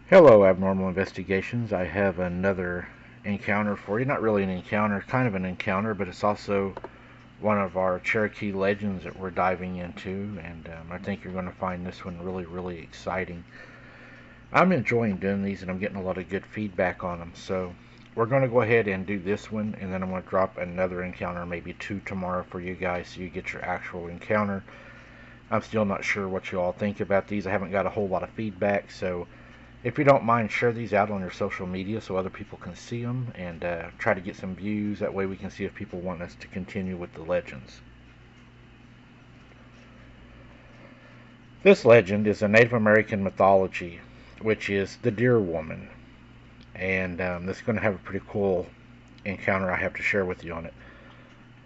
Hello, Abnormal Investigations. I have another encounter for you. Not really an encounter, kind of an encounter, but it's also one of our Cherokee legends that we're diving into, and I think you're going to find this one really, really exciting. I'm enjoying doing these, and I'm getting a lot of good feedback on them. So we're going to go ahead and do this one, and then I'm going to drop another encounter, maybe two tomorrow for you guys, so you get your actual encounter. I'm still not sure what you all think about these. I haven't got a whole lot of feedback, so if you don't mind, share these out on your social media so other people can see them and try to get some views. That way we can see if people want us to continue with the legends. This legend is a Native American mythology, which is the Deer Woman. And this is going to have a pretty cool encounter I have to share with you on it.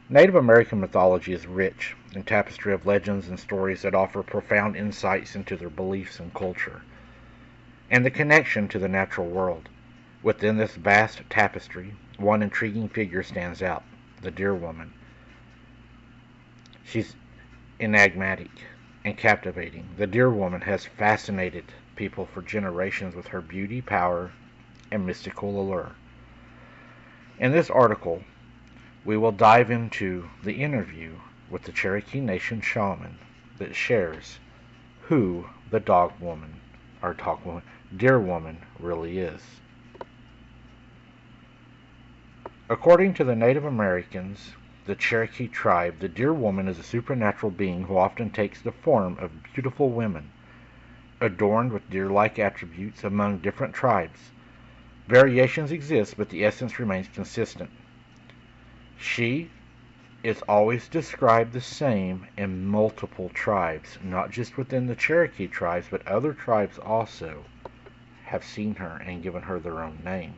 Native American mythology is rich in tapestry of legends and stories that offer profound insights into their beliefs and culture, and the connection to the natural world. Within this vast tapestry, one intriguing figure stands out, the Deer Woman. She's enigmatic and captivating. The Deer Woman has fascinated people for generations with her beauty, power, and mystical allure. In this article, we will dive into the interview with the Cherokee Nation shaman that shares who the Deer Woman really is. According to the Native Americans, the Cherokee tribe, the Deer Woman is a supernatural being who often takes the form of beautiful women, adorned with deer-like attributes among different tribes. Variations exist, but the essence remains consistent. She is always described the same in multiple tribes, not just within the Cherokee tribes, but other tribes also have seen her and given her their own name.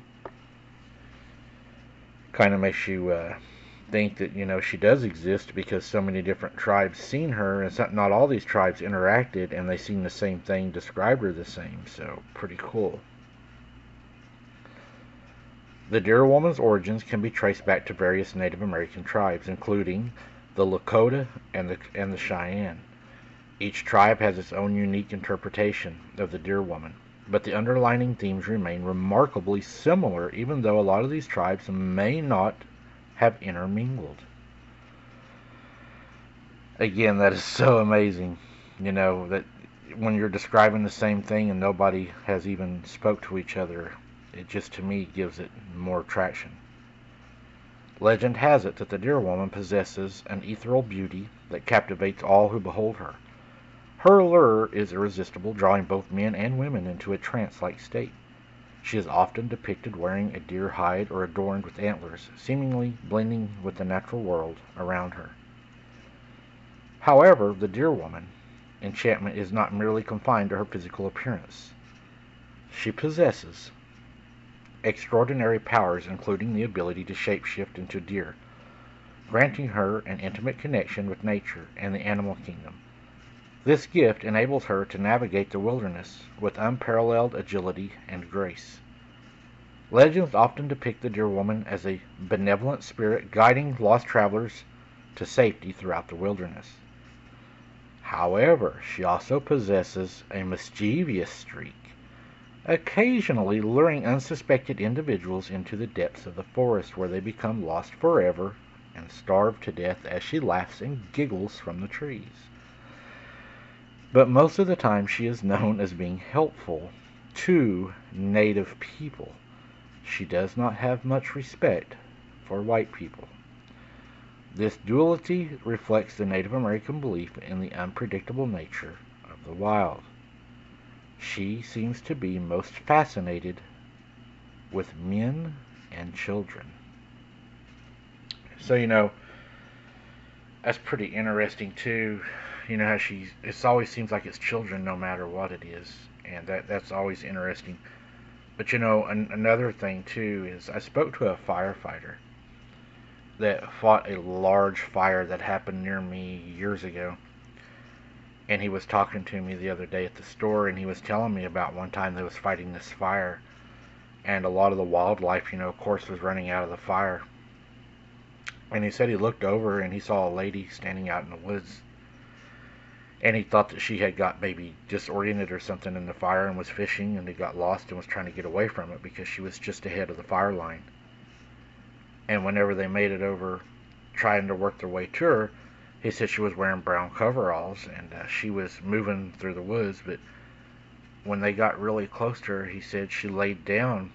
Kind of makes you think that she does exist because so many different tribes seen her, and not all these tribes interacted and they seen the same thing, described her the same. So pretty cool. The Deer Woman's origins can be traced back to various Native American tribes, including the Lakota and the Cheyenne. Each tribe has its own unique interpretation of the Deer Woman, but the underlying themes remain remarkably similar, even though a lot of these tribes may not have intermingled. Again, that is so amazing, that when you're describing the same thing and nobody has even spoke to each other, it just to me gives it more traction. Legend has it that the Deer Woman possesses an ethereal beauty that captivates all who behold her. Her allure is irresistible, drawing both men and women into a trance-like state. She is often depicted wearing a deer hide or adorned with antlers, seemingly blending with the natural world around her. However, the Deer Woman enchantment is not merely confined to her physical appearance. She possesses extraordinary powers, including the ability to shapeshift into deer, granting her an intimate connection with nature and the animal kingdom. This gift enables her to navigate the wilderness with unparalleled agility and grace. Legends often depict the Deer Woman as a benevolent spirit guiding lost travelers to safety throughout the wilderness. However, she also possesses a mischievous streak, occasionally luring unsuspected individuals into the depths of the forest, where they become lost forever and starve to death as she laughs and giggles from the trees. But most of the time she is known as being helpful to Native people. She does not have much respect for white people. This duality reflects the Native American belief in the unpredictable nature of the wild. She seems to be most fascinated with men and children. So, that's pretty interesting too. How it always seems like it's children no matter what it is, and that's always interesting. But another thing too is I spoke to a firefighter that fought a large fire that happened near me years ago, and he was talking to me the other day at the store, and he was telling me about one time they was fighting this fire, and a lot of the wildlife, of course, was running out of the fire. And he said he looked over and he saw a lady standing out in the woods. and he thought that she had got maybe disoriented or something in the fire and was fishing, and he got lost and was trying to get away from it because she was just ahead of the fire line. And whenever they made it over, trying to work their way to her, he said she was wearing brown coveralls, and she was moving through the woods. But when they got really close to her, he said she laid down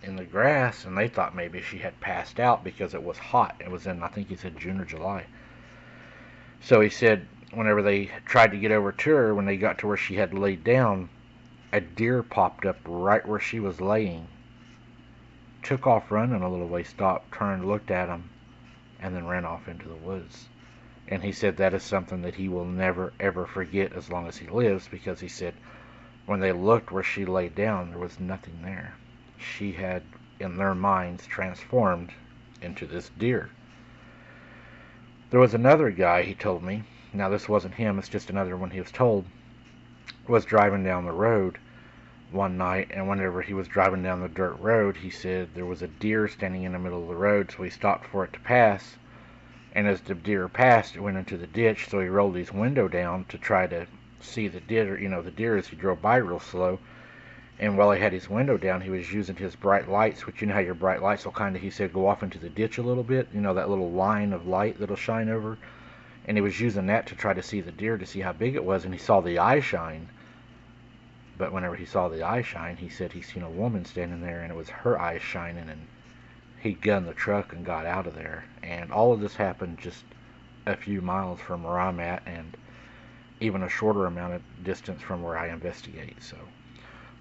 in the grass, and they thought maybe she had passed out because it was hot. It was in, I think he said, June or July. So he said whenever they tried to get over to her, when they got to where she had laid down, a deer popped up right where she was laying, took off running a little way, stopped, turned, looked at him, and then ran off into the woods. And he said that is something that he will never ever forget as long as he lives, because he said when they looked where she laid down, there was nothing there. She had, in their minds, transformed into this deer. There was another guy, he told me, now this wasn't him, it's just another one he was told, was driving down the road one night, and whenever he was driving down the dirt road, he said there was a deer standing in the middle of the road, so he stopped for it to pass, and as the deer passed, it went into the ditch, so he rolled his window down to try to see the deer, the deer as he drove by real slow. And while he had his window down, he was using his bright lights, which you know how your bright lights will kind of, he said, go off into the ditch a little bit, that little line of light that'll shine over. And he was using that to try to see the deer, to see how big it was, and he saw the eye shine. But whenever he saw the eye shine, he said he seen a woman standing there, and it was her eyes shining, and he gunned the truck and got out of there. And all of this happened just a few miles from where I'm at, and even a shorter amount of distance from where I investigate. So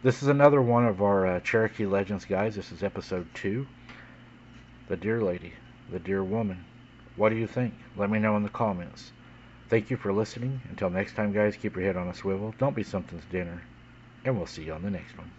this is another one of our Cherokee Legends, guys. This is episode 2. The Deer Lady, the Deer Woman. What do you think? Let me know in the comments. Thank you for listening. Until next time, guys, keep your head on a swivel. Don't be something's dinner. And we'll see you on the next one.